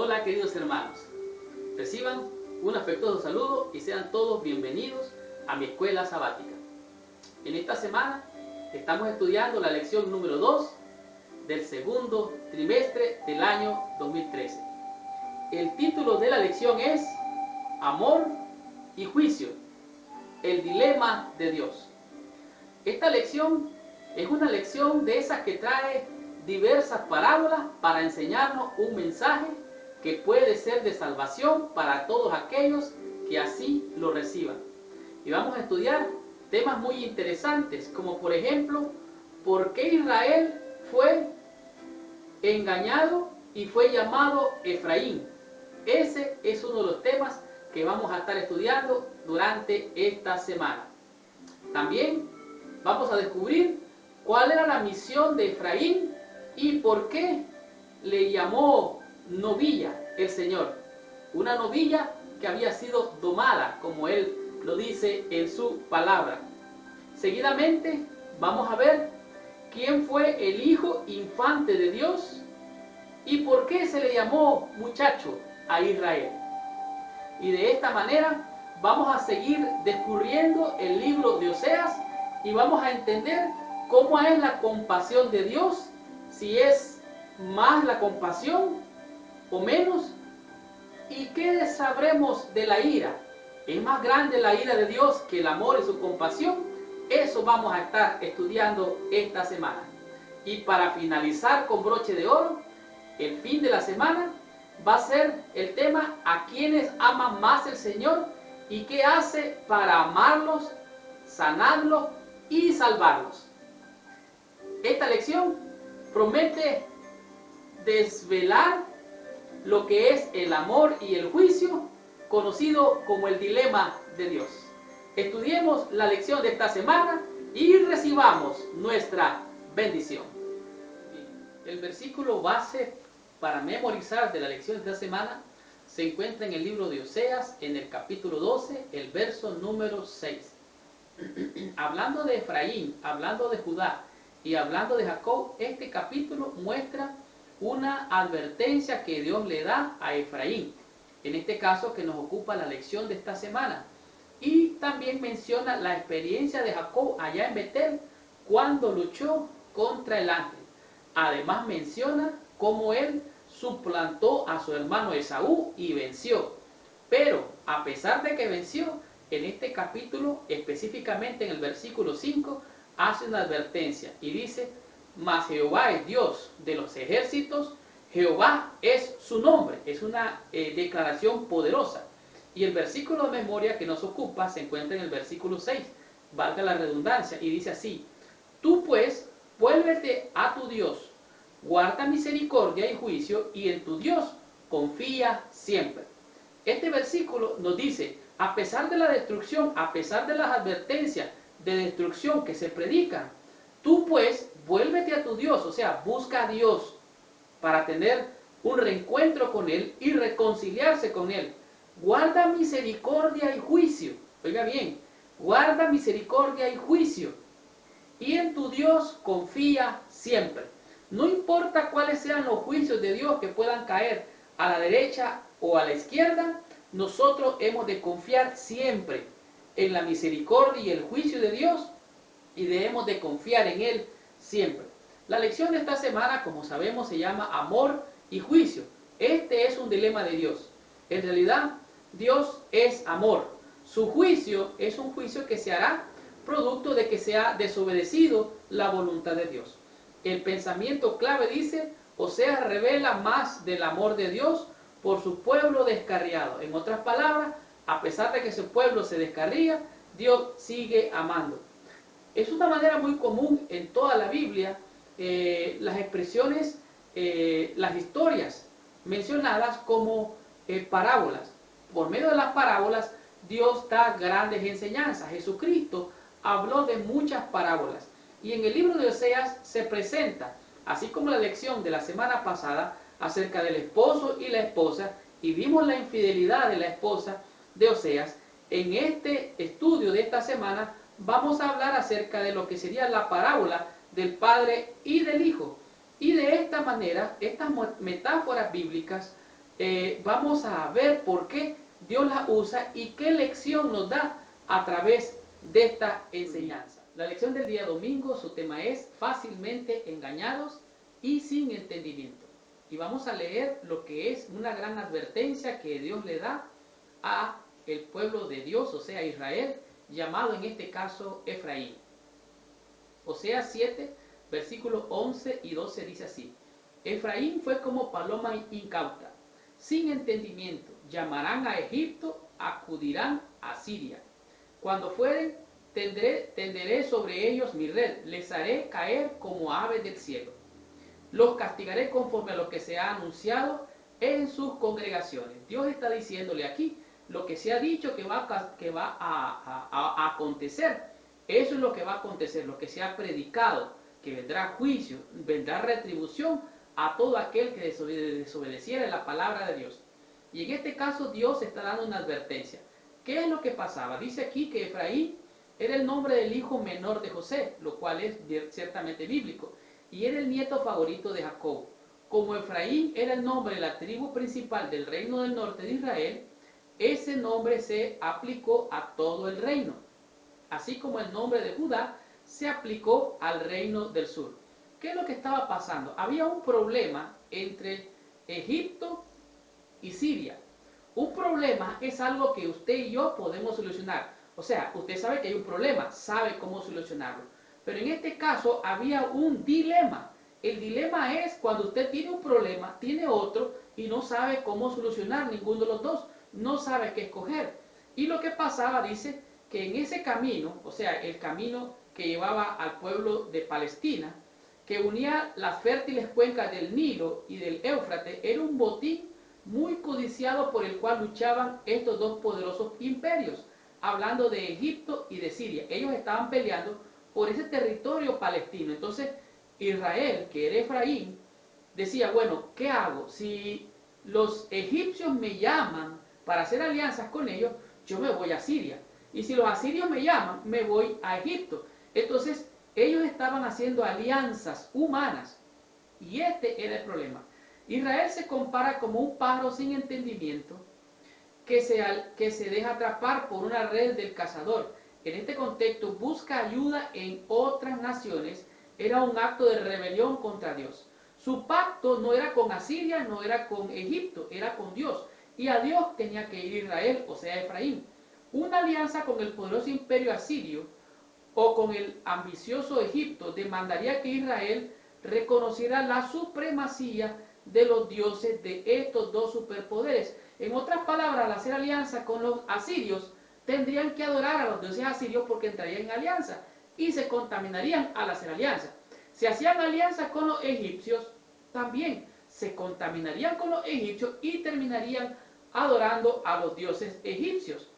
Hola queridos hermanos, reciban un afectuoso saludo y sean todos bienvenidos a mi escuela sabática. En esta semana estamos estudiando la lección número 2 del segundo trimestre del año 2013. El título de la lección es Amor y Juicio, el dilema de Dios. Esta lección es una lección de esas que trae diversas parábolas para enseñarnos un mensaje que puede ser de salvación para todos aquellos que así lo reciban. Y vamos a estudiar temas muy interesantes, como por ejemplo, ¿por qué Israel fue engañado y fue llamado Efraín? Ese es uno de los temas que vamos a estar estudiando durante esta semana. También vamos a descubrir cuál era la misión de Efraín y por qué le llamó novilla el Señor. Una novilla que había sido domada, como Él lo dice en su palabra. Seguidamente vamos a ver quién fue el hijo infante de Dios y por qué se le llamó muchacho a Israel. Y de esta manera vamos a seguir descubriendo el libro de Oseas y vamos a entender cómo es la compasión de Dios, si es más la compasión o menos, y qué sabremos de la ira. ¿Es más grande la ira de Dios que el amor y su compasión? Eso vamos a estar estudiando esta semana. Y para finalizar con broche de oro, el fin de la semana va a ser el tema a quienes aman más el Señor y qué hace para amarlos, sanarlos y salvarlos. Esta lección promete desvelar lo que es el amor y el juicio, conocido como el dilema de Dios. Estudiemos la lección de esta semana y recibamos nuestra bendición. El versículo base para memorizar de la lección de esta semana se encuentra en el libro de Oseas, en el capítulo 12, el verso número 6. Hablando de Efraín, hablando de Judá y hablando de Jacob, este capítulo muestra una advertencia que Dios le da a Efraín, en este caso que nos ocupa la lección de esta semana. Y también menciona la experiencia de Jacob allá en Betel cuando luchó contra el ángel. Además menciona cómo él suplantó a su hermano Esaú y venció. Pero a pesar de que venció, en este capítulo, específicamente en el versículo 5, hace una advertencia y dice: mas Jehová es Dios de los ejércitos, Jehová es su nombre. Es una declaración poderosa. Y el versículo de memoria que nos ocupa se encuentra en el versículo 6, valga la redundancia, y dice así: tú pues, vuélvete a tu Dios, guarda misericordia y juicio, y en tu Dios confía siempre. Este versículo nos dice, a pesar de la destrucción, a pesar de las advertencias de destrucción que se predican, tú pues, vuélvete a tu Dios, o sea, busca a Dios para tener un reencuentro con Él y reconciliarse con Él. Guarda misericordia y juicio. Oiga bien, guarda misericordia y juicio. Y en tu Dios confía siempre. No importa cuáles sean los juicios de Dios que puedan caer a la derecha o a la izquierda, nosotros hemos de confiar siempre en la misericordia y el juicio de Dios y debemos de confiar en Él siempre. La lección de esta semana, como sabemos, se llama Amor y Juicio. Este es un dilema de Dios. En realidad, Dios es amor. Su juicio es un juicio que se hará producto de que se ha desobedecido la voluntad de Dios. El pensamiento clave dice: Oseas revela más del amor de Dios por su pueblo descarriado. En otras palabras, a pesar de que su pueblo se descarría, Dios sigue amando. Es una manera muy común en toda la Biblia las expresiones, las historias mencionadas como parábolas. Por medio de las parábolas, Dios da grandes enseñanzas. Jesucristo habló de muchas parábolas. Y en el libro de Oseas se presenta, así como la lección de la semana pasada, acerca del esposo y la esposa, y vimos la infidelidad de la esposa de Oseas. En este estudio de esta semana vamos a hablar acerca de lo que sería la parábola del padre y del hijo. Y de esta manera, estas metáforas bíblicas vamos a ver por qué Dios la usa y qué lección nos da a través de esta enseñanza. La lección del día domingo, su tema es fácilmente engañados y sin entendimiento. Y vamos a leer lo que es una gran advertencia que Dios le da a el pueblo de Dios, o sea, Israel, llamado en este caso Efraín. Oseas 7, versículos 11 y 12 dice así: Efraín fue como paloma incauta, sin entendimiento, llamarán a Egipto, acudirán a Siria. Cuando fueren, tenderé sobre ellos mi red, les haré caer como aves del cielo. Los castigaré conforme a lo que se ha anunciado en sus congregaciones. Dios está diciéndole aquí lo que se ha dicho que va a acontecer. Eso es lo que va a acontecer, lo que se ha predicado, que vendrá juicio, vendrá retribución a todo aquel que desobedeciera la palabra de Dios. Y en este caso Dios está dando una advertencia. ¿Qué es lo que pasaba? Dice aquí que Efraín era el nombre del hijo menor de José, lo cual es ciertamente bíblico, y era el nieto favorito de Jacob. Como Efraín era el nombre de la tribu principal del reino del norte de Israel, ese nombre se aplicó a todo el reino, así como el nombre de Judá se aplicó al reino del sur. ¿Qué es lo que estaba pasando? Había un problema entre Egipto y Siria. Un problema es algo que usted y yo podemos solucionar. O sea, usted sabe que hay un problema, sabe cómo solucionarlo. Pero en este caso había un dilema. El dilema es cuando usted tiene un problema, tiene otro y no sabe cómo solucionar ninguno de los dos. No sabe qué escoger. Y lo que pasaba, dice, que en ese camino, o sea, el camino que llevaba al pueblo de Palestina, que unía las fértiles cuencas del Nilo y del Éufrates, era un botín muy codiciado por el cual luchaban estos dos poderosos imperios, hablando de Egipto y de Siria. Ellos estaban peleando por ese territorio palestino. Entonces Israel, que era Efraín, decía, bueno, ¿qué hago? Si los egipcios me llaman para hacer alianzas con ellos, yo me voy a Siria. Y si los asirios me llaman, me voy a Egipto. Entonces ellos estaban haciendo alianzas humanas. Y este era el problema. Israel se compara como un pájaro sin entendimiento que se deja atrapar por una red del cazador. En este contexto busca ayuda en otras naciones. Era un acto de rebelión contra Dios. Su pacto no era con Asiria, no era con Egipto, era con Dios. Y a Dios tenía que ir Israel, o sea Efraín. Una alianza con el poderoso imperio asirio o con el ambicioso Egipto demandaría que Israel reconociera la supremacía de los dioses de estos dos superpoderes. En otras palabras, al hacer alianza con los asirios, tendrían que adorar a los dioses asirios porque entrarían en alianza y se contaminarían al hacer alianza. Si hacían alianza con los egipcios, también se contaminarían con los egipcios y terminarían adorando a los dioses egipcios.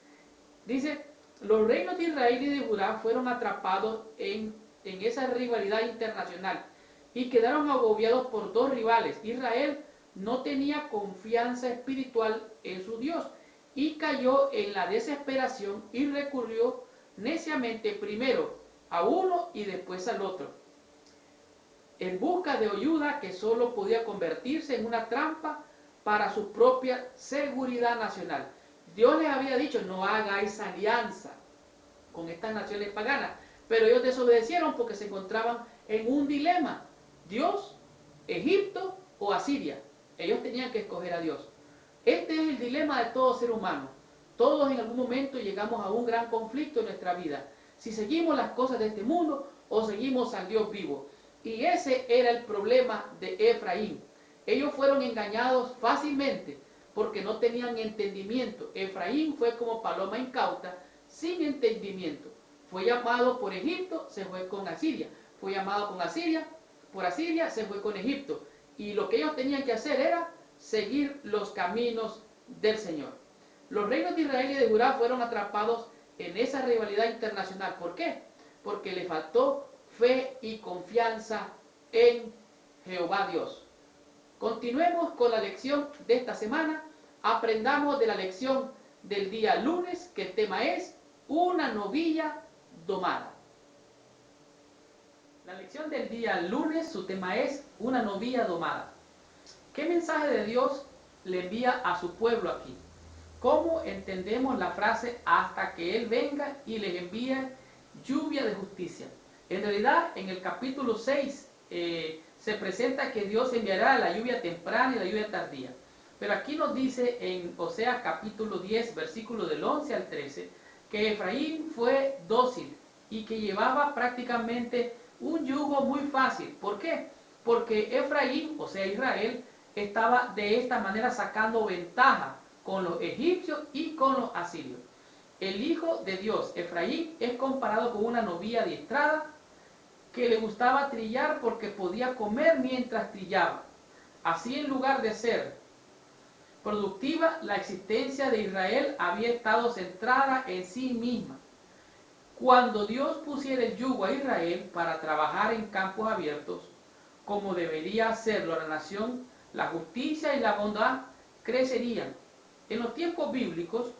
Dice, los reinos de Israel y de Judá fueron atrapados en esa rivalidad internacional y quedaron agobiados por dos rivales. Israel no tenía confianza espiritual en su Dios y cayó en la desesperación y recurrió neciamente primero a uno y después al otro, en busca de ayuda que solo podía convertirse en una trampa para su propia seguridad nacional. Dios les había dicho, no hagáis alianza con estas naciones paganas, pero ellos desobedecieron porque se encontraban en un dilema: Dios, Egipto o Asiria. Ellos tenían que escoger a Dios. Este es el dilema de todo ser humano. Todos en algún momento llegamos a un gran conflicto en nuestra vida. Si seguimos las cosas de este mundo o seguimos al Dios vivo. Y ese era el problema de Efraín. Ellos fueron engañados fácilmente porque no tenían entendimiento. Efraín fue como paloma incauta, sin entendimiento. Fue llamado por Egipto, se fue con Asiria. Fue llamado con Asiria, por Asiria, se fue con Egipto. Y lo que ellos tenían que hacer era seguir los caminos del Señor. Los reinos de Israel y de Judá fueron atrapados en esa rivalidad internacional. ¿Por qué? Porque le faltó fe y confianza en Jehová Dios. Continuemos con la lección de esta semana. Aprendamos de la lección del día lunes, que el tema es una novilla domada. La lección del día lunes, su tema es una novilla domada. ¿Qué mensaje de Dios le envía a su pueblo aquí. ¿Cómo entendemos la frase hasta que Él venga y les envíe lluvia de justicia? En realidad, en el capítulo 6 se presenta que Dios enviará la lluvia temprana y la lluvia tardía. Pero aquí nos dice en Oseas capítulo 10, versículo del 11 al 13, que Efraín fue dócil y que llevaba prácticamente un yugo muy fácil. ¿Por qué? Porque Efraín, o sea Israel, estaba de esta manera sacando ventaja con los egipcios y con los asirios. El hijo de Dios, Efraín, es comparado con una novia adiestrada que le gustaba trillar porque podía comer mientras trillaba. Así, en lugar de ser productiva, la existencia de Israel había estado centrada en sí misma. Cuando Dios pusiera el yugo a Israel para trabajar en campos abiertos, como debería hacerlo la nación, la justicia y la bondad crecerían. En los tiempos bíblicos,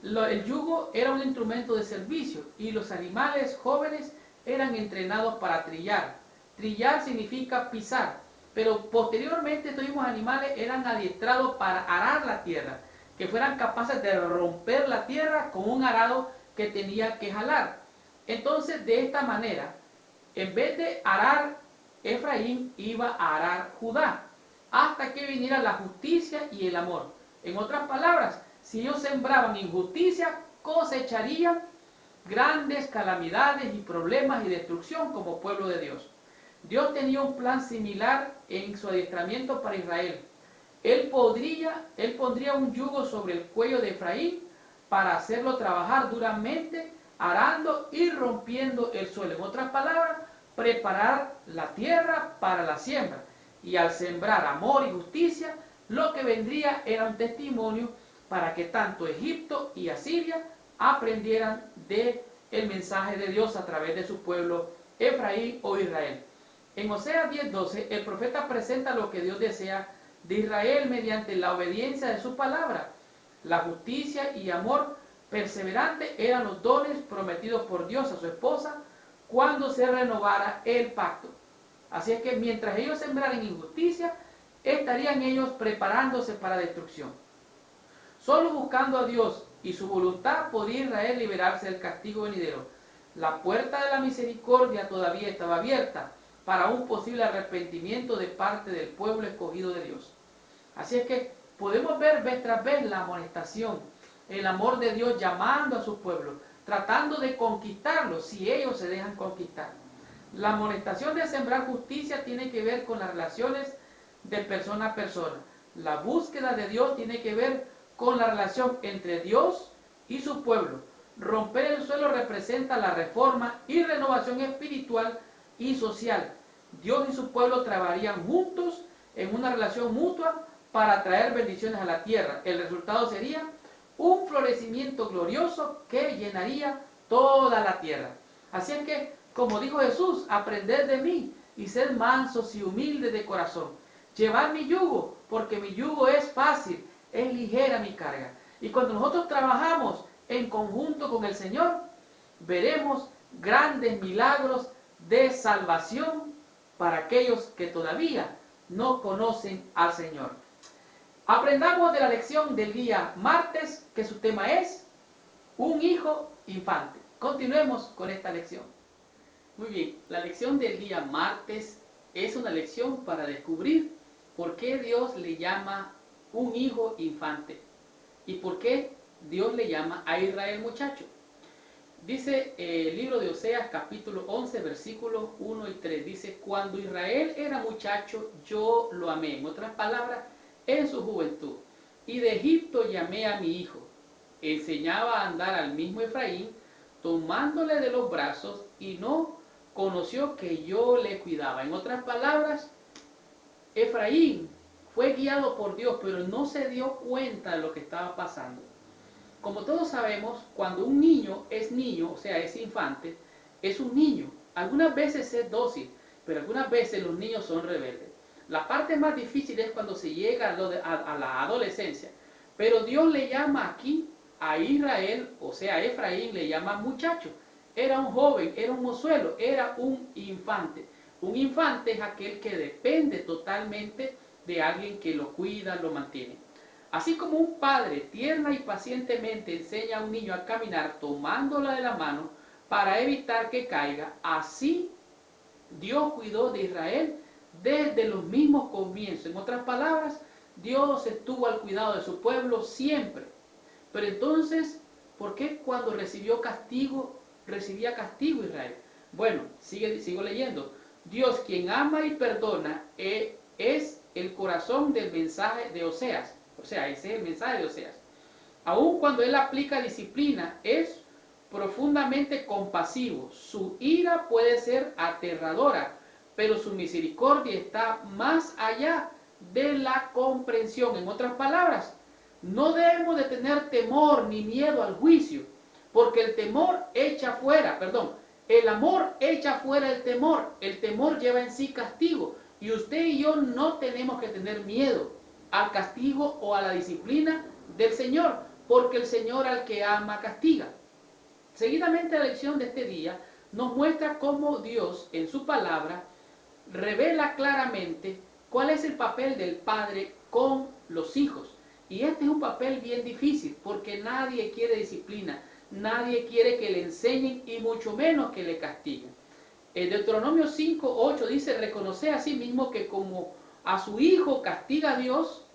el yugo era un instrumento de servicio y los animales jóvenes eran entrenados para trillar. Trillar significa pisar, pero posteriormente estos mismos animales eran adiestrados para arar la tierra, que fueran capaces de romper la tierra con un arado que tenía que jalar. Entonces, de esta manera, en vez de arar Efraín, iba a arar Judá, hasta que viniera la justicia y el amor. En otras palabras, si ellos sembraban injusticia, cosecharían grandes calamidades y problemas y destrucción como pueblo de Dios. Dios tenía un plan similar en su adiestramiento para Israel. Él pondría un yugo sobre el cuello de Efraín para hacerlo trabajar duramente, arando y rompiendo el suelo. En otras palabras, preparar la tierra para la siembra. Y al sembrar amor y justicia, lo que vendría era un testimonio para que tanto Egipto y Asiria aprendieran del mensaje de Dios a través de su pueblo Efraín o Israel. En Oseas 10:12, el profeta presenta lo que Dios desea de Israel mediante la obediencia de su palabra. La justicia y amor perseverante eran los dones prometidos por Dios a su esposa cuando se renovara el pacto. Así es que mientras ellos sembraran injusticia, estarían ellos preparándose para destrucción. Solo buscando a Dios y su voluntad podía Israel liberarse del castigo venidero. La puerta de la misericordia todavía estaba abierta para un posible arrepentimiento de parte del pueblo escogido de Dios. Así es que podemos ver vez tras vez la amonestación, el amor de Dios llamando a su pueblo, tratando de conquistarlo si ellos se dejan conquistar. La amonestación de sembrar justicia tiene que ver con las relaciones de persona a persona. La búsqueda de Dios tiene que ver con la relación entre Dios y su pueblo. Romper el suelo representa la reforma y renovación espiritual y social. Dios y su pueblo trabajarían juntos en una relación mutua para traer bendiciones a la tierra. El resultado sería un florecimiento glorioso que llenaría toda la tierra. Así es que, como dijo Jesús, aprended de mí y sed mansos y humildes de corazón. Llevad mi yugo, porque mi yugo es fácil, es ligera mi carga. Y cuando nosotros trabajamos en conjunto con el Señor, veremos grandes milagros de salvación para aquellos que todavía no conocen al Señor. Aprendamos de la lección del día martes, que su tema es un hijo infante. Continuemos con esta lección. Muy bien, la lección del día martes es una lección para descubrir por qué Dios le llama un hijo infante y por qué Dios le llama a Israel muchacho. Dice el libro de Oseas capítulo 11 versículos 1 y 3, dice: cuando Israel era muchacho yo lo amé, en otras palabras, en su juventud, y de Egipto llamé a mi hijo. Enseñaba a andar al mismo Efraín, tomándole de los brazos, y no conoció que yo le cuidaba. En otras palabras, Efraín fue guiado por Dios, pero no se dio cuenta de lo que estaba pasando. Como todos sabemos, cuando un niño, o sea, es infante, es un niño. Algunas veces es dócil, pero algunas veces los niños son rebeldes. La parte más difícil es cuando se llega a la adolescencia. Pero Dios le llama aquí a Israel, o sea, a Efraín le llama muchacho. Era un joven, era un mozuelo, era un infante. Un infante es aquel que depende totalmente de alguien que lo cuida, lo mantiene. Así como un padre tierna y pacientemente enseña a un niño a caminar tomándola de la mano para evitar que caiga, así Dios cuidó de Israel desde los mismos comienzos. En otras palabras, Dios estuvo al cuidado de su pueblo siempre. Pero entonces, ¿por qué cuando recibía castigo Israel? Bueno, sigo leyendo. Dios, quien ama y perdona, es el corazón del mensaje de Oseas. O sea, ese es el mensaje de Oseas. Aun cuando Él aplica disciplina, es profundamente compasivo. Su ira puede ser aterradora, pero su misericordia está más allá de la comprensión. En otras palabras, no debemos de tener temor ni miedo al juicio, porque el temor echa fuera, el amor echa fuera el temor lleva en sí castigo, y usted y yo no tenemos que tener miedo al castigo o a la disciplina del Señor, porque el Señor al que ama castiga. Seguidamente la lección de este día nos muestra cómo Dios en su palabra revela claramente cuál es el papel del padre con los hijos. Y este es un papel bien difícil porque nadie quiere disciplina, nadie quiere que le enseñen y mucho menos que le castiguen. El Deuteronomio 5:8 dice: reconoce a sí mismo que como a su hijo castiga a Dios,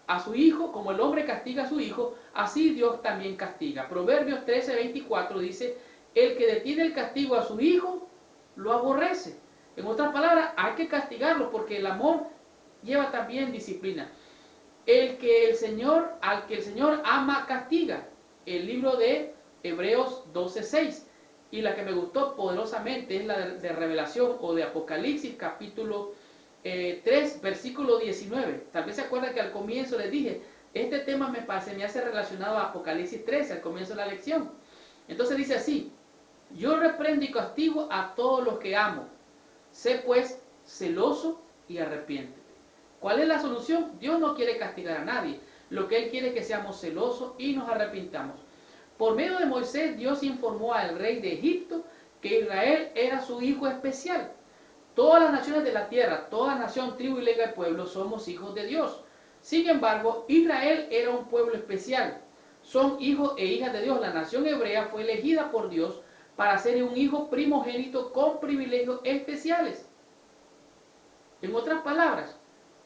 a su hijo, como el hombre castiga a su hijo, así Dios también castiga. Proverbios 13:24 dice: el que detiene el castigo a su hijo, lo aborrece. En otras palabras, hay que castigarlo porque el amor lleva también disciplina. Al que el Señor ama, castiga. El libro de Hebreos 12:6. Y la que me gustó poderosamente es la de Revelación o de Apocalipsis, capítulo 3, versículo 19. Tal vez se acuerdan que al comienzo les dije, este tema me hace relacionado a Apocalipsis 13, al comienzo de la lección. Entonces dice así: yo reprendo y castigo a todos los que amo. Sé pues celoso y arrepiéntete. ¿Cuál es la solución? Dios no quiere castigar a nadie. Lo que Él quiere es que seamos celosos y nos arrepintamos. Por medio de Moisés, Dios informó al rey de Egipto que Israel era su hijo especial. Todas las naciones de la tierra, toda nación, tribu y lengua y pueblo somos hijos de Dios. Sin embargo, Israel era un pueblo especial. Son hijos e hijas de Dios. La nación hebrea fue elegida por Dios para ser un hijo primogénito con privilegios especiales. En otras palabras,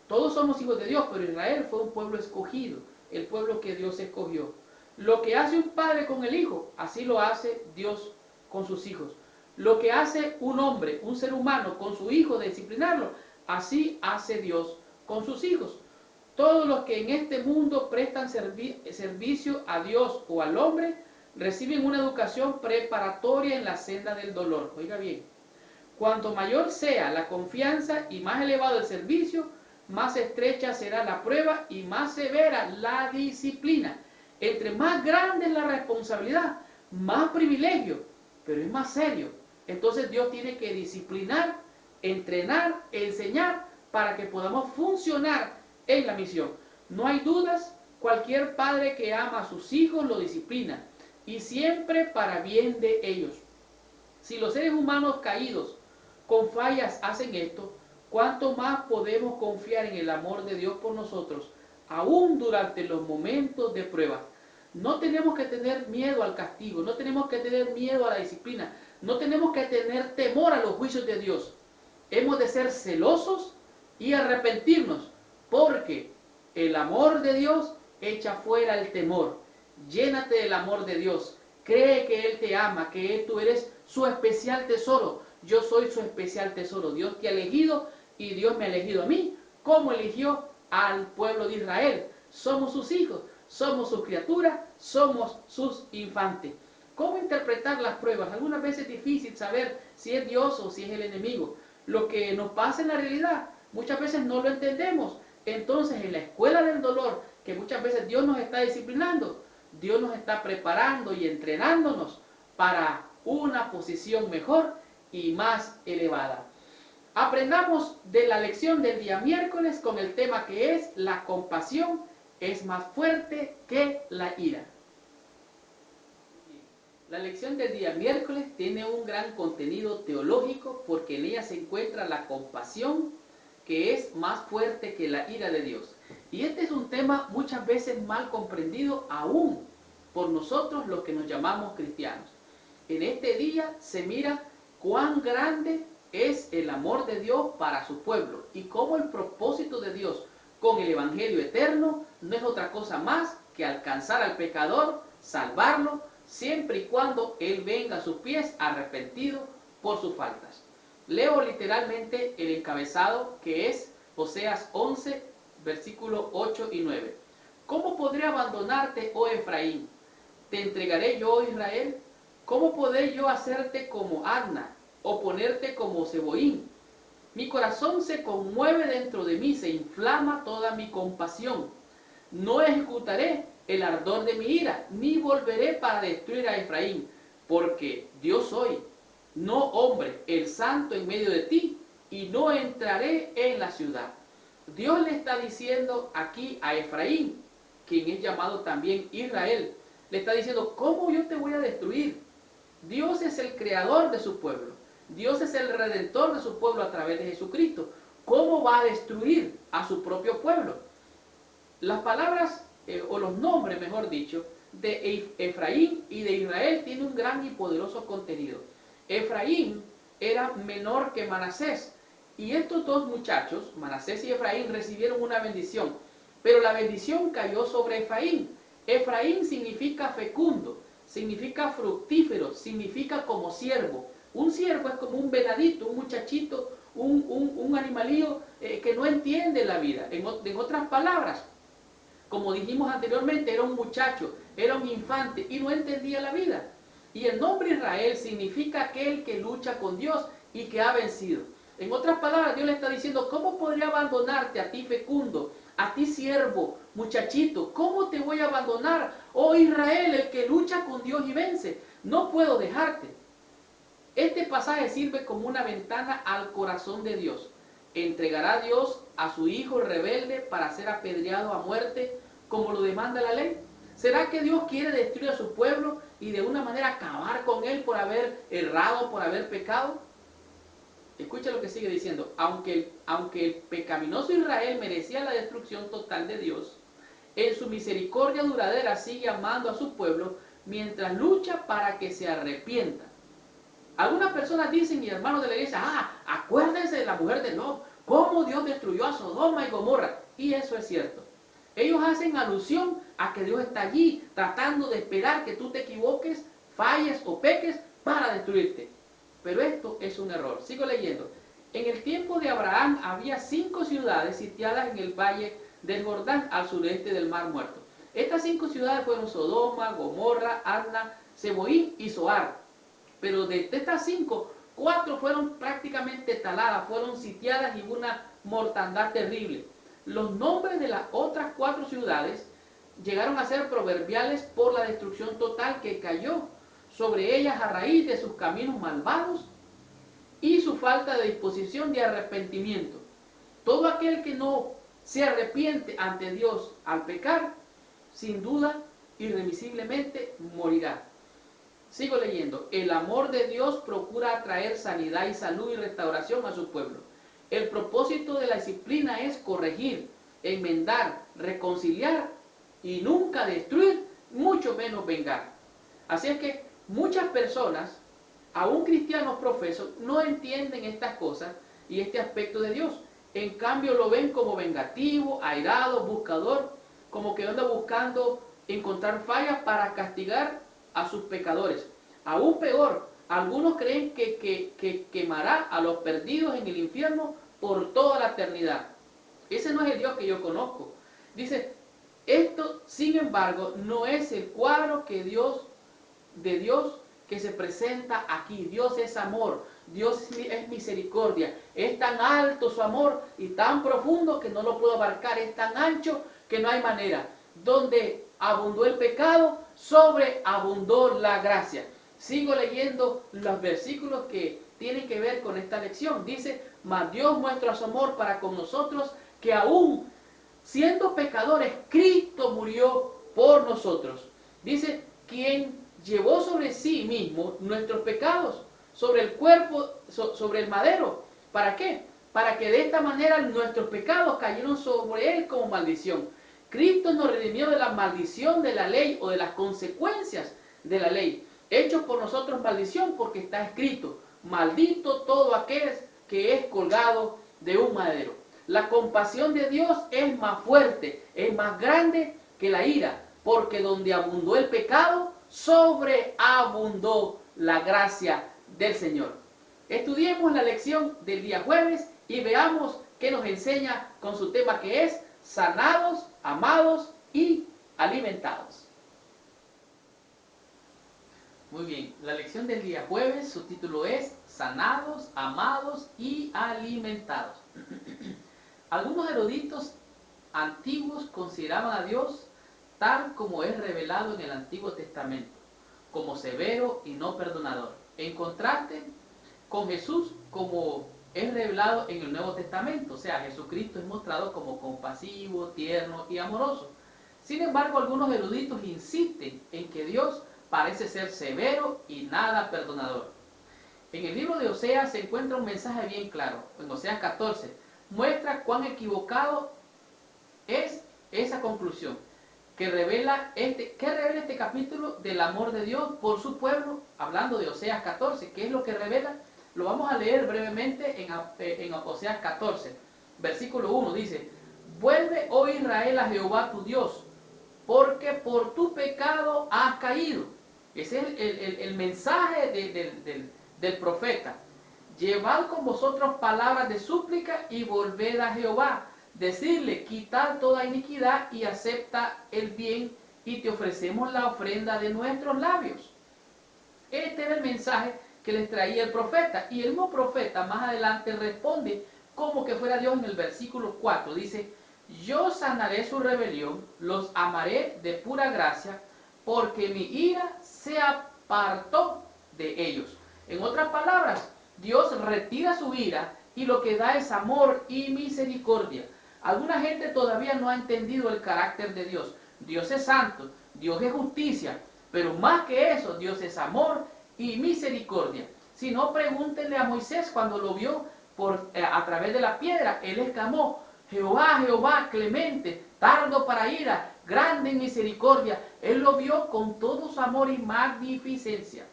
todos somos hijos de Dios, pero Israel fue un pueblo escogido, el pueblo que Dios escogió. Lo que hace un padre con el hijo, así lo hace Dios con sus hijos. Lo que hace un hombre, un ser humano con su hijo de disciplinarlo, así hace Dios con sus hijos. Todos los que en este mundo prestan servicio a Dios o al hombre reciben una educación preparatoria en la senda del dolor. Oiga bien, cuanto mayor sea la confianza y más elevado el servicio, más estrecha será la prueba y más severa la disciplina. Entre más grande es la responsabilidad, más privilegio, pero es más serio. Entonces Dios tiene que disciplinar, entrenar, enseñar para que podamos funcionar en la misión. No hay dudas, cualquier padre que ama a sus hijos lo disciplina y siempre para bien de ellos. Si los seres humanos caídos con fallas hacen esto, ¿cuánto más podemos confiar en el amor de Dios por nosotros, aún durante los momentos de prueba? No tenemos que tener miedo al castigo, no tenemos que tener miedo a la disciplina, no tenemos que tener temor a los juicios de Dios. Hemos de ser celosos y arrepentirnos, porque el amor de Dios echa fuera el temor. Llénate del amor de Dios. Cree que Él te ama, que tú eres su especial tesoro. Yo soy su especial tesoro. Dios te ha elegido y Dios me ha elegido a mí, como eligió al pueblo de Israel. Somos sus hijos, somos sus criaturas, somos sus infantes. ¿Cómo interpretar las pruebas? Algunas veces es difícil saber si es Dios o si es el enemigo. Lo que nos pasa en la realidad, muchas veces no lo entendemos. Entonces, en la escuela del dolor, que muchas veces Dios nos está disciplinando, Dios nos está preparando y entrenándonos para una posición mejor y más elevada. Aprendamos de la lección del día miércoles con el tema que es: la compasión es más fuerte que la ira. La lección del día miércoles tiene un gran contenido teológico porque en ella se encuentra la compasión que es más fuerte que la ira de Dios. Y este es un tema muchas veces mal comprendido aún por nosotros los que nos llamamos cristianos. En este día se mira cuán grande es el amor de Dios para su pueblo y cómo el propósito de Dios con el Evangelio eterno no es otra cosa más que alcanzar al pecador, salvarlo, siempre y cuando él venga a sus pies arrepentido por sus faltas. Leo literalmente el encabezado que es Oseas 11, versículos 8 y 9. ¿Cómo podré abandonarte, oh Efraín? ¿Te entregaré yo, Israel? ¿Cómo podré yo hacerte como Adna o ponerte como Seboín? Mi corazón se conmueve dentro de mí, se inflama toda mi compasión. No ejecutaré el ardor de mi ira, ni volveré para destruir a Efraín, porque Dios soy, no hombre, el santo en medio de ti, y no entraré en la ciudad. Dios le está diciendo aquí a Efraín, quien es llamado también Israel, le está diciendo, ¿cómo yo te voy a destruir? Dios es el creador de su pueblo. Dios es el redentor de su pueblo a través de Jesucristo. ¿Cómo va a destruir a su propio pueblo? Las palabras, o los nombres, mejor dicho, de Efraín y de Israel tienen un gran y poderoso contenido. Efraín era menor que Manasés. Y estos dos muchachos, Manasés y Efraín, recibieron una bendición. Pero la bendición cayó sobre Efraín. Efraín significa fecundo, significa fructífero, significa como siervo. Un siervo es como un venadito, un muchachito, un animalillo que no entiende la vida. En otras palabras, como dijimos anteriormente, era un muchacho, era un infante y no entendía la vida. Y el nombre Israel significa aquel que lucha con Dios y que ha vencido. En otras palabras, Dios le está diciendo, ¿cómo podría abandonarte a ti fecundo, a ti siervo, muchachito? ¿Cómo te voy a abandonar, oh Israel, el que lucha con Dios y vence? No puedo dejarte. Este pasaje sirve como una ventana al corazón de Dios. ¿Entregará Dios a su hijo rebelde para ser apedreado a muerte como lo demanda la ley? ¿Será que Dios quiere destruir a su pueblo y de una manera acabar con él por haber errado, por haber pecado? Escucha lo que sigue diciendo. Aunque el pecaminoso Israel merecía la destrucción total de Dios, en su misericordia duradera sigue amando a su pueblo mientras lucha para que se arrepienta. Algunas personas dicen, y hermanos de la iglesia, acuérdense de la mujer de Lot, cómo Dios destruyó a Sodoma y Gomorra. Y eso es cierto. Ellos hacen alusión a que Dios está allí tratando de esperar que tú te equivoques, falles o peques para destruirte. Pero esto es un error. Sigo leyendo. En el tiempo de Abraham había 5 ciudades sitiadas en el valle del Jordán al sureste del Mar Muerto. Estas 5 ciudades fueron Sodoma, Gomorra, Adna, Seboín y Zoar. Pero de estas 5, 4 fueron prácticamente taladas, fueron sitiadas y hubo una mortandad terrible. Los nombres de las otras 4 ciudades llegaron a ser proverbiales por la destrucción total que cayó sobre ellas a raíz de sus caminos malvados y su falta de disposición de arrepentimiento. Todo aquel que no se arrepiente ante Dios al pecar, sin duda, irremisiblemente morirá. Sigo leyendo. El amor de Dios procura atraer sanidad y salud y restauración a su pueblo. El propósito de la disciplina es corregir, enmendar, reconciliar y nunca destruir, mucho menos vengar. Así es que muchas personas, aún cristianos profesos, no entienden estas cosas y este aspecto de Dios. En cambio lo ven como vengativo, airado, buscador, como que anda buscando encontrar fallas para castigar a sus pecadores. Aún peor, algunos creen que quemará a los perdidos en el infierno por toda la eternidad. Ese no es el Dios que yo conozco. Dice, esto, sin embargo, no es el cuadro de Dios que se presenta aquí. Dios es amor, Dios es misericordia. Es tan alto su amor y tan profundo que no lo puedo abarcar. Es tan ancho que no hay manera. Donde abundó el pecado, sobreabundó la gracia. Sigo leyendo los versículos que tienen que ver con esta lección. Dice, mas Dios muestra su amor para con nosotros, que aún siendo pecadores, Cristo murió por nosotros. Dice, quien llevó sobre sí mismo nuestros pecados, sobre el cuerpo, sobre el madero. ¿Para qué? para que de esta manera nuestros pecados cayeron sobre él como maldición. Cristo nos redimió de la maldición de la ley o de las consecuencias de la ley, hecho por nosotros maldición, porque está escrito: maldito todo aquel que es colgado de un madero. La compasión de Dios es más fuerte, es más grande que la ira, porque donde abundó el pecado, sobreabundó la gracia del Señor. Estudiemos la lección del día jueves y veamos qué nos enseña con su tema, que es sanados, amados y alimentados. Muy bien, la lección del día jueves, su título es sanados, amados y alimentados. Algunos eruditos antiguos consideraban a Dios tal como es revelado en el Antiguo Testamento, como severo y no perdonador, en contraste con Jesús como es revelado en el Nuevo Testamento. O sea, Jesucristo es mostrado como compasivo, tierno y amoroso. Sin embargo, algunos eruditos insisten en que Dios parece ser severo y nada perdonador. En el libro de Oseas se encuentra un mensaje bien claro. En Oseas 14 muestra cuán equivocado es esa conclusión que revela este capítulo del amor de Dios por su pueblo, hablando de Oseas 14. ¿Qué es lo que revela? Lo vamos a leer brevemente en Oseas 14, versículo 1. Dice: vuelve, oh Israel, a Jehová tu Dios, porque por tu pecado has caído. Ese es el mensaje del profeta. Llevad con vosotros palabras de súplica y volved a Jehová. Decirle: quitad toda iniquidad y acepta el bien, y te ofrecemos la ofrenda de nuestros labios. Este era el mensaje que les traía el profeta. Y el mismo profeta más adelante responde como que fuera Dios en el versículo 4. Dice: yo sanaré su rebelión, los amaré de pura gracia, porque mi ira se apartó de ellos. En otras palabras, Dios retira su ira y lo que da es amor y misericordia. Alguna gente todavía no ha entendido el carácter de Dios. Dios es santo, Dios es justicia, pero más que eso, Dios es amor y misericordia. Si no, pregúntenle a Moisés cuando lo vio a través de la piedra. Él exclamó: Jehová, Jehová, clemente, tardo para ira, grande en misericordia. Él lo vio con todo su amor y magnificencia.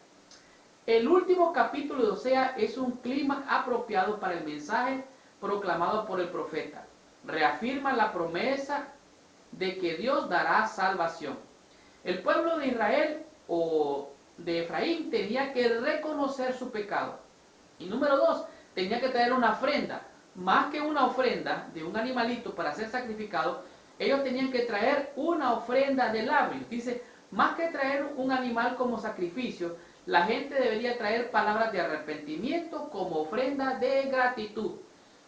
El último capítulo de Oseas es un clima apropiado para el mensaje proclamado por el profeta. Reafirma la promesa de que Dios dará salvación. El pueblo de Israel o de Efraín tenía que reconocer su pecado. Y número 2, tenía que traer una ofrenda. Más que una ofrenda de un animalito para ser sacrificado, ellos tenían que traer una ofrenda de labios. Dice: más que traer un animal como sacrificio, la gente debería traer palabras de arrepentimiento como ofrenda de gratitud.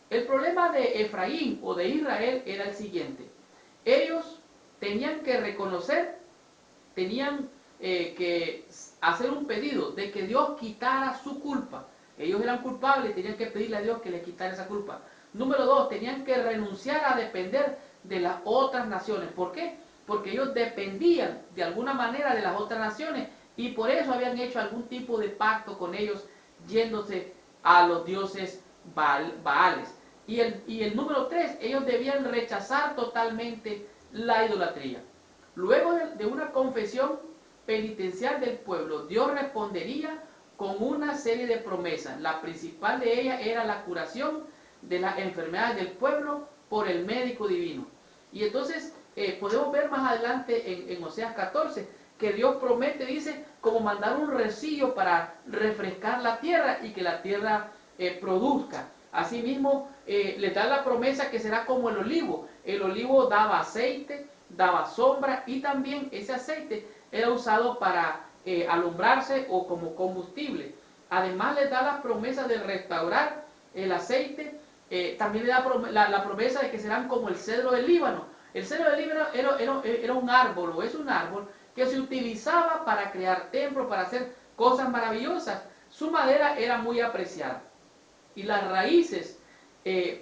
El problema de Efraín o de Israel era el siguiente: ellos tenían que reconocer, tenían que hacer un pedido de que Dios quitara su culpa. Ellos eran culpables y tenían que pedirle a Dios que les quitara esa culpa. Número 2, tenían que renunciar a depender de las otras naciones. ¿Por qué? Porque ellos dependían de alguna manera de las otras naciones y por eso habían hecho algún tipo de pacto con ellos, yéndose a los dioses Baales. Y el número 3, ellos debían rechazar totalmente la idolatría. Luego de una confesión penitencial del pueblo, Dios respondería con una serie de promesas. La principal de ellas era la curación de las enfermedades del pueblo por el médico divino. Y entonces podemos ver más adelante en Oseas 14 que Dios promete, dice, como mandar un rocío para refrescar la tierra y que la tierra produzca. Asimismo, le da la promesa que será como el olivo. El olivo daba aceite, daba sombra, y también ese aceite era usado para alumbrarse o como combustible. Además, le da la promesa de restaurar el aceite. También le da la promesa de que serán como el cedro del Líbano. El cedro del Líbano era un árbol, o es un árbol que se utilizaba para crear templos, para hacer cosas maravillosas. Su madera era muy apreciada y las raíces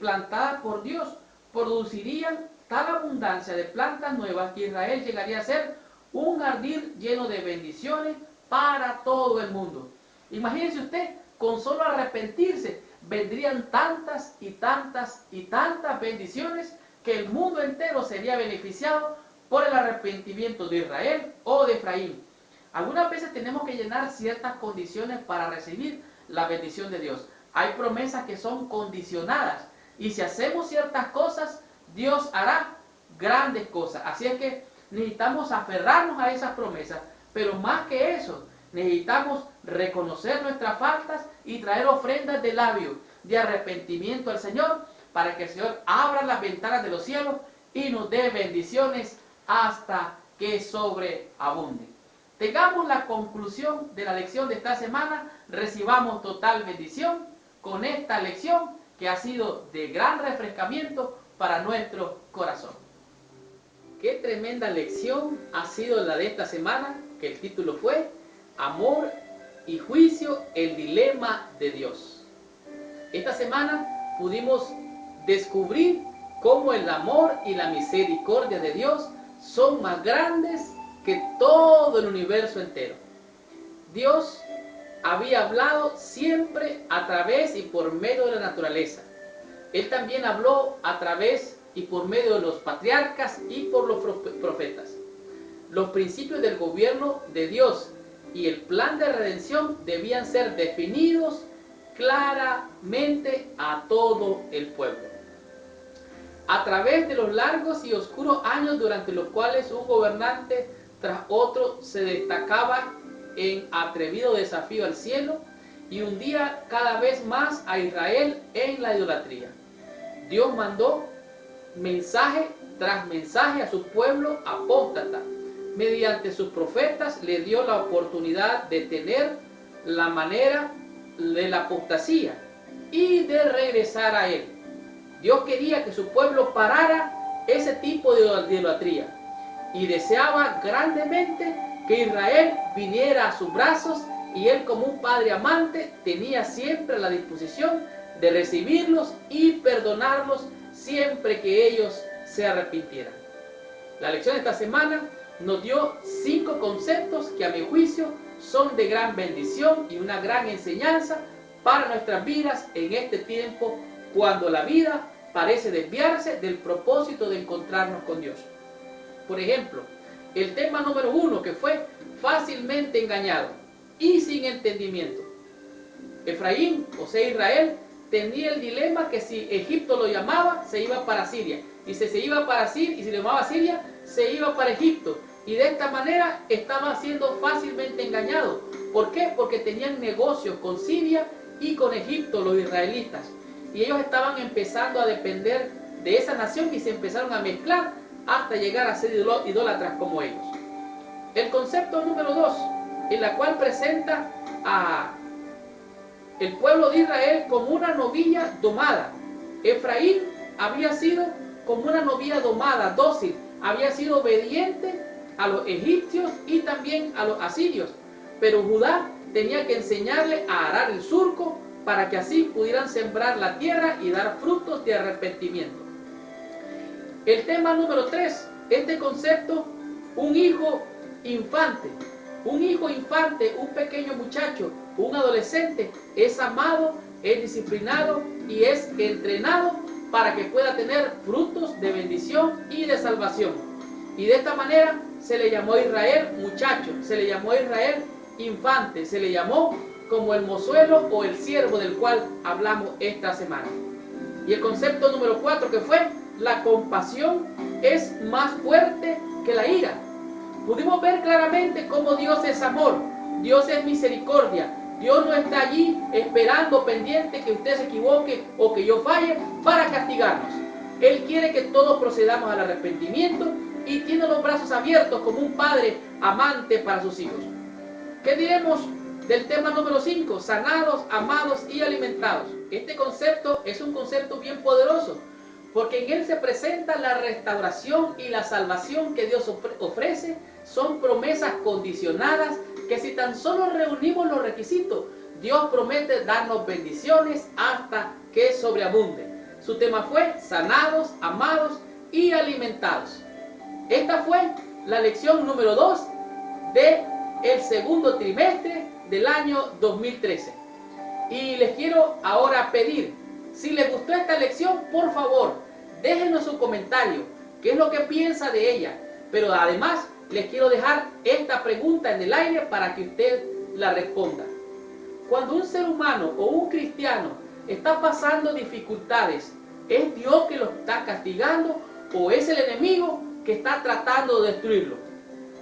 plantadas por Dios producirían tal abundancia de plantas nuevas que Israel llegaría a ser un jardín lleno de bendiciones para todo el mundo. Imagínense usted, con solo arrepentirse, vendrían tantas y tantas y tantas bendiciones que el mundo entero sería beneficiado por el arrepentimiento de Israel o de Efraín. Algunas veces tenemos que llenar ciertas condiciones para recibir la bendición de Dios. Hay promesas que son condicionadas y si hacemos ciertas cosas, Dios hará grandes cosas. Así es que necesitamos aferrarnos a esas promesas, pero más que eso, necesitamos reconocer nuestras faltas y traer ofrendas de labio de arrepentimiento al Señor para que el Señor abra las ventanas de los cielos y nos dé bendiciones hasta que sobreabunde. Tengamos la conclusión de la lección de esta semana, recibamos total bendición con esta lección que ha sido de gran refrescamiento para nuestro corazón. Qué tremenda lección ha sido la de esta semana, que el título fue Amor y Juicio, el dilema de Dios. Esta semana pudimos descubrir cómo el amor y la misericordia de Dios son más grandes que todo el universo entero. Dios había hablado siempre a través y por medio de la naturaleza. Él también habló a través y por medio de los patriarcas y por los profetas. Los principios del gobierno de Dios y el plan de redención debían ser definidos claramente a todo el pueblo. A través de los largos y oscuros años durante los cuales un gobernante tras otro se destacaba en atrevido desafío al cielo y hundía cada vez más a Israel en la idolatría. Dios mandó mensaje tras mensaje a su pueblo apóstata. Mediante sus profetas le dio la oportunidad de tener la manera de la apostasía y de regresar a él. Dios quería que su pueblo parara ese tipo de idolatría y deseaba grandemente que Israel viniera a sus brazos y él, como un padre amante, tenía siempre la disposición de recibirlos y perdonarlos siempre que ellos se arrepintieran. La lección de esta semana nos dio 5 conceptos que a mi juicio son de gran bendición y una gran enseñanza para nuestras vidas en este tiempo cuando la vida parece desviarse del propósito de encontrarnos con Dios. Por ejemplo, el tema número 1 que fue fácilmente engañado y sin entendimiento. Efraín, o sea Israel, tenía el dilema que si Egipto lo llamaba, se iba para Siria. Y si se iba para Siria, y si lo llamaba Siria, se iba para Egipto. Y de esta manera estaba siendo fácilmente engañado. ¿Por qué? Porque tenían negocios con Siria y con Egipto los israelitas. Y ellos estaban empezando a depender de esa nación y se empezaron a mezclar hasta llegar a ser idólatras como ellos. El concepto número 2, en la cual presenta a el pueblo de Israel como una novilla domada. Efraín había sido como una novilla domada, dócil, había sido obediente a los egipcios y también a los asirios, pero Judá tenía que enseñarle a arar el surco para que así pudieran sembrar la tierra y dar frutos de arrepentimiento. El tema número 3, este concepto, un hijo infante. Un hijo infante, un pequeño muchacho, un adolescente, es amado, es disciplinado y es entrenado para que pueda tener frutos de bendición y de salvación. Y de esta manera se le llamó a Israel muchacho, se le llamó a Israel infante, se le llamó como el mozuelo o el siervo del cual hablamos esta semana. Y el concepto número 4 que fue, la compasión es más fuerte que la ira. Pudimos ver claramente cómo Dios es amor, Dios es misericordia. Dios no está allí esperando pendiente que usted se equivoque o que yo falle para castigarnos. Él quiere que todos procedamos al arrepentimiento y tiene los brazos abiertos como un padre amante para sus hijos. ¿Qué diremos del tema número 5? Sanados, amados y alimentados. Este concepto es un concepto bien poderoso, porque en él se presenta la restauración y la salvación que Dios ofrece. Son promesas condicionadas que si tan solo reunimos los requisitos, Dios promete darnos bendiciones hasta que sobreabunde. Su tema fue sanados, amados y alimentados. Esta fue la lección número 2 del segundo trimestre del año 2013. Y les quiero ahora pedir, si les gustó esta lección, por favor, déjenos su comentario, qué es lo que piensa de ella. Pero además, les quiero dejar esta pregunta en el aire para que usted la responda. Cuando un ser humano o un cristiano está pasando dificultades, ¿es Dios que lo está castigando o es el enemigo que está tratando de destruirlo?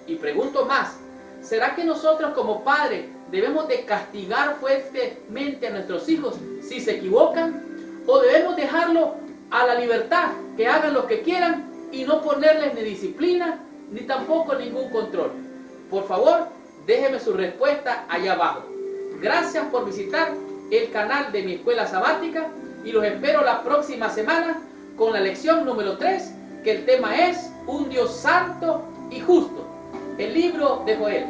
Y pregunto más, ¿será que nosotros como padres debemos de castigar fuertemente a nuestros hijos si se equivocan? ¿O debemos dejarlo a la libertad, que hagan lo que quieran y no ponerles ni disciplina ni tampoco ningún control? Por favor, déjeme su respuesta allá abajo. Gracias por visitar el canal de Mi Escuela Sabática y los espero la próxima semana con la lección número 3, que el tema es Un Dios Santo y Justo, el libro de Joel.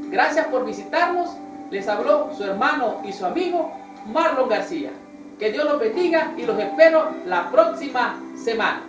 Gracias por visitarnos. Les habló su hermano y su amigo Marlon García. Que Dios los bendiga y los espero la próxima semana.